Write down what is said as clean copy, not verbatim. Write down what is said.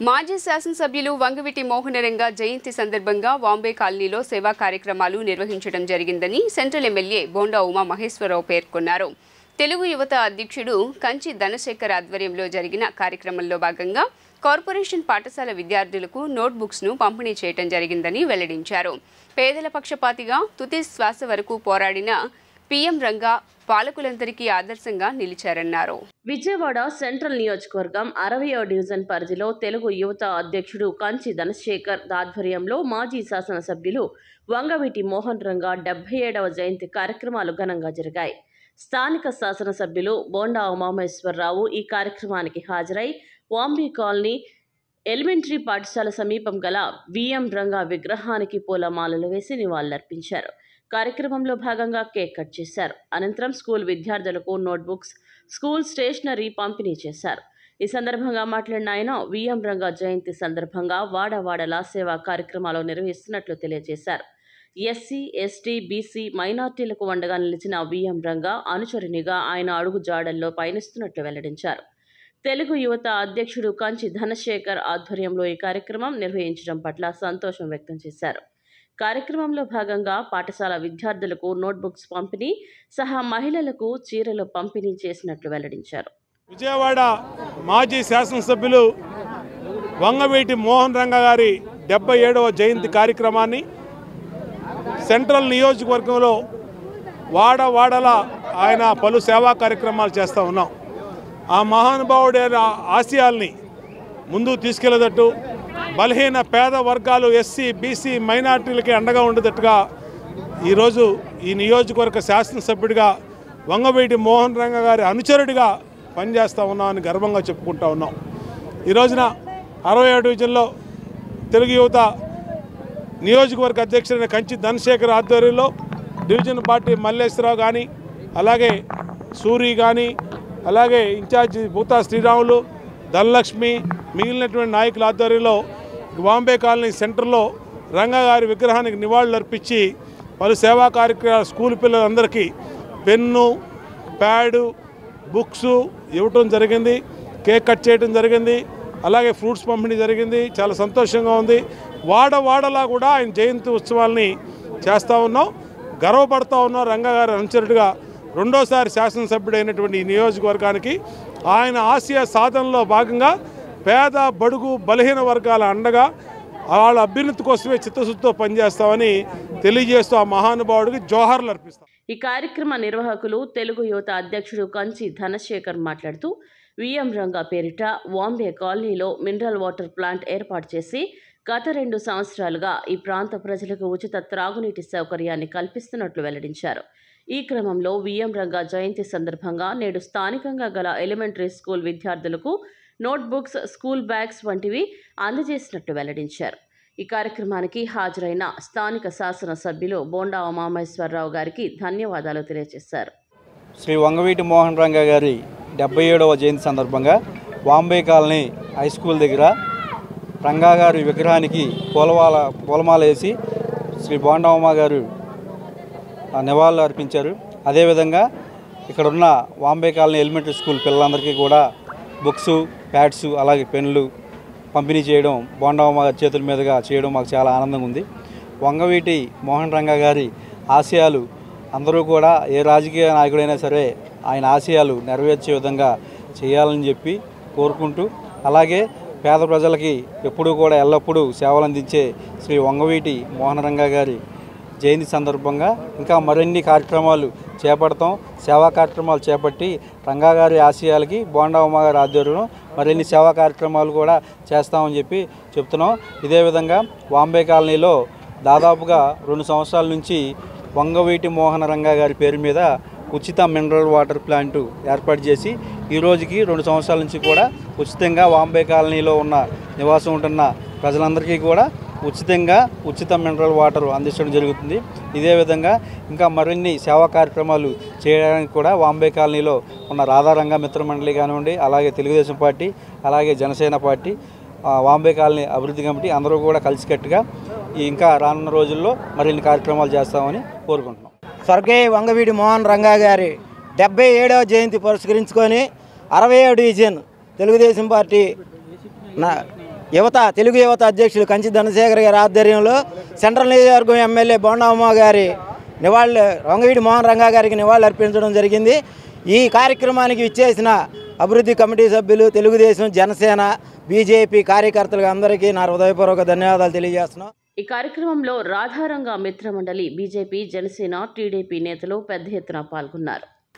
మాజీ శాసనసభ్యులు వంగవీటి మోహనరంగ జయంతి సందర్భంగా వాంబే కాలనీలో సేవా కార్యక్రమాలు నిర్వహించడం జరిగిందని సెంట్రల్ ఎమ్మెల్యే బోండా ఉమా మహేశ్వరరావు పేర్కొన్నారు. తెలుగు యువత అధ్యక్షుడు కంచి ధనశేఖర్ ఆధ్వర్యంలో జరిగిన కార్యక్రమంలో భాగంగా కార్పొరేషన్ పాఠశాల విద్యార్థులకు నోట్బుక్స్ను పంపిణీ చేయడం జరిగిందని వెల్లడించారు. పేదల పక్షపాతిగా తుది శ్వాస వరకు పోరాడిన పీఎం రంగా పాలకులందరికీ ఆదర్శంగా నిలిచారన్నారు. విజయవాడ సెంట్రల్ నియోజకవర్గం 60వ డివిజన్ పరిధిలో తెలుగు యువత అధ్యక్షుడు కంచి ధనశేఖర్ ఆధ్వర్యంలో మాజీ శాసనసభ్యులు వంగవీటి మోహన్ రంగా 77వ జయంతి కార్యక్రమాలు ఘనంగా జరిగాయి. స్థానిక శాసనసభ్యులు బోండా ఉమామహేశ్వరరావు ఈ కార్యక్రమానికి హాజరై వాంబీ కాలనీ ఎలిమెంటరీ పాఠశాల సమీపం గల విఎం రంగా విగ్రహానికి పూలమాలలు వేసి నివాళులర్పించారు. కార్యక్రమంలో భాగంగా కేక్ కట్ చేశారు. అనంతరం స్కూల్ విద్యార్థులకు నోట్బుక్స్, స్కూల్ స్టేషనరీ పంపిణీ చేశారు. ఈ సందర్భంగా మాట్లాడిన ఆయన విఎం రంగా జయంతి సందర్భంగా వాడవాడలా సేవా కార్యక్రమాలు నిర్వహిస్తున్నట్లు తెలియజేశారు. ఎస్సీ, ఎస్టీ, బీసీ, మైనార్టీలకు అండగా నిలిచిన విఎం రంగా అనుచరునిగా ఆయన అడుగు జాడల్లో పయనిస్తున్నట్లు వెల్లడించారు. తెలుగు యువత అధ్యక్షుడు కంచి ధనశేఖర్ ఆధ్వర్యంలో ఈ కార్యక్రమం నిర్వహించడం పట్ల సంతోషం వ్యక్తం చేశారు. కార్యక్రమంలో భాగంగా పాఠశాల విద్యార్థులకు నోట్బుక్స్ పంపిణీ సహా మహిళలకు చీరలు పంపిణీ చేసినట్లు వెల్లడించారు. విజయవాడ మాజీ శాసనసభ్యులు వంగవీటి మోహన్ రంగ గారి 77వ జయంతి కార్యక్రమాన్ని సెంట్రల్ నియోజకవర్గంలో వాడవాడల ఆయన పలు సేవా కార్యక్రమాలు చేస్తూ ఉన్నాం. ఆ మహానుభావుడైన ఆశయాల్ని ముందుకు తీసుకెళ్లేటట్టు బలహీన పేద వర్గాలు ఎస్సీ, బీసీ, మైనార్టీలకి అండగా ఉండేటట్టుగా ఈరోజు ఈ నియోజకవర్గ శాసనసభ్యుడిగా వంగవీటి మోహన్ రంగ గారి అనుచరుడిగా పనిచేస్తూ ఉన్నామని గర్వంగా చెప్పుకుంటూ ఉన్నాం. ఈ రోజున 60వ డివిజన్లో తెలుగు యువత నియోజకవర్గ అధ్యక్షుడైన కంచి ధనశేఖర్ ఆధ్వర్యంలో డివిజన్ పార్టీ మల్లేశ్వరరావు కానీ, అలాగే సూరి కానీ, అలాగే ఇన్ఛార్జి భూతా శ్రీరాములు, ధనలక్ష్మి, మిగిలినటువంటి నాయకుల ఆధ్వర్యంలో వాంబే కాలనీ సెంటర్లో రంగా గారి విగ్రహానికి నివాళులు అర్పించి పలు సేవా కార్యక్రమాలు స్కూల్ పిల్లలందరికీ పెన్ను, ప్యాడు, బుక్స్ ఇవ్వటం జరిగింది. కేక్ కట్ చేయడం జరిగింది. అలాగే ఫ్రూట్స్ పంపిణీ జరిగింది. చాలా సంతోషంగా ఉంది. వాడవాడలా కూడా ఆయన జయంతి ఉత్సవాల్ని చేస్తూ ఉన్నాం. గర్వపడుతూ ఉన్నాం. రంగా గారి అనుచరుడిగా రెండోసారి శాసనసభ్యుడైనటువంటి ఈ నియోజకవర్గానికి ఆయన ఆశయ సాధనలో భాగంగా పేద, బడుగు, బలహీన వర్గాల అండగా వాళ్ళ అభ్యున్నతి కోసమే చిత్తశుద్ధితో పనిచేస్తామని తెలియజేస్తూ ఆ మహానుభావుడికి జోహార్లు అర్పిస్తాం. ఈ కార్యక్రమ నిర్వాహకులు తెలుగు యువత అధ్యక్షుడు కంచి ధనశేఖర్ మాట్లాడుతూ విఎం రంగా పేరిట వాంబే కాలనీలో మినరల్ వాటర్ ప్లాంట్ ఏర్పాటు చేసి గత 2 సంవత్సరాలుగా ఈ ప్రాంత ప్రజలకు ఉచిత త్రాగునీటి సౌకర్యాన్ని కల్పిస్తున్నట్లు వెల్లడించారు. ఈ క్రమంలో విఎం రంగా జయంతి సందర్భంగా నేడు స్థానికంగా గల ఎలిమెంటరీ స్కూల్ విద్యార్థులకు నోట్బుక్స్, స్కూల్ బ్యాగ్స్ వంటివి అందజేసినట్లు వెల్లడించారు. ఈ కార్యక్రమానికి హాజరైన స్థానిక శాసనసభ్యులు బోండా ఉమామహేశ్వరరావు గారికి ధన్యవాదాలు తెలియజేశారు. శ్రీ వంగవీటి మోహన్ రంగా గారి 77వ జయంతి సందర్భంగా వాంబే కాలనీ హై స్కూల్ దగ్గర రంగా గారి విగ్రహానికి పూలమాల వేసి శ్రీ బోండా ఉమా గారు నివాళులు అర్పించారు. అదేవిధంగా ఇక్కడున్న వాంబే కాలనీ ఎలిమెంటరీ స్కూల్ పిల్లలందరికీ కూడా బుక్స్, ప్యాడ్స్, అలాగే పెన్నులు పంపిణీ చేయడం బోండా ఉమా గారి చేతుల మీదుగా చేయడం మాకు చాలా ఆనందంగా ఉంది. వంగవీటి మోహన్ రంగా గారి ఆశయాలు అందరూ కూడా ఏ రాజకీయ నాయకుడైనా సరే ఆయన ఆశయాలు నెరవేర్చే విధంగా చేయాలని చెప్పి కోరుకుంటూ, అలాగే పేద ప్రజలకి ఎప్పుడూ కూడా ఎల్లప్పుడూ సేవలు అందించే శ్రీ వంగవీటి మోహన్ రంగా గారి జయంతి సందర్భంగా ఇంకా మరిన్ని కార్యక్రమాలు చేపడతాం. సేవా కార్యక్రమాలు చేపట్టి రంగా గారి ఆశయాలకి బోండా ఉమా గారి ఆధ్వర్యంలో మరిన్ని సేవా కార్యక్రమాలు కూడా చేస్తామని చెప్పి చెప్తున్నాం. ఇదే విధంగా వాంబే కాలనీలో దాదాపుగా 2 సంవత్సరాల నుంచి వంగవీటి మోహన రంగా గారి పేరు మీద ఉచిత మినరల్ వాటర్ ప్లాంటు ఏర్పాటు చేసి ఈ రోజుకి 2 సంవత్సరాల నుంచి కూడా ఉచితంగా వాంబే కాలనీలో ఉన్న నివాసం ఉంటున్న ప్రజలందరికీ కూడా ఉచిత మినరల్ వాటర్ అందించడం జరుగుతుంది. ఇదే విధంగా ఇంకా మరిన్ని సేవా కార్యక్రమాలు చేయడానికి కూడా వాంబే కాలనీలో ఉన్న రాధారంగ మిత్ర మండలి కానివ్వండి, అలాగే తెలుగుదేశం పార్టీ, అలాగే జనసేన పార్టీ, వాంబే కాలనీ అభివృద్ధి కమిటీ అందరూ కూడా కలిసికట్టుగా ఇంకా రానున్న రోజుల్లో మరిన్ని కార్యక్రమాలు చేస్తామని కోరుకుంటున్నాం. స్వర్గీయ వంగవీటి మోహన్ రంగా గారి 77వ జయంతి పురస్కరించుకొని 60వ డివిజన్ తెలుగుదేశం పార్టీ తెలుగు యువత అధ్యక్షులు కంచి ధనశేఖర్ గారి ఆధ్వర్యంలో సెంట్రల్ నియోజకవర్గం ఎమ్మెల్యే బోండా ఉమా గారి వంగవీటి మోహన్ రంగా గారికి నివాళులు అర్పించడం జరిగింది. ఈ కార్యక్రమానికి విచ్చేసిన అభివృద్ధి కమిటీ సభ్యులు, తెలుగుదేశం, జనసేన, బీజేపీ కార్యకర్తలకు అందరికీ నా హృదయపూర్వక ధన్యవాదాలు తెలియజేస్తున్నాం. ఈ కార్యక్రమంలో రాధారంగ మిత్రమండలి, బీజేపీ, జనసేన, టీడీపీ నేతలు పెద్ద ఎత్తున పాల్గొన్నారు.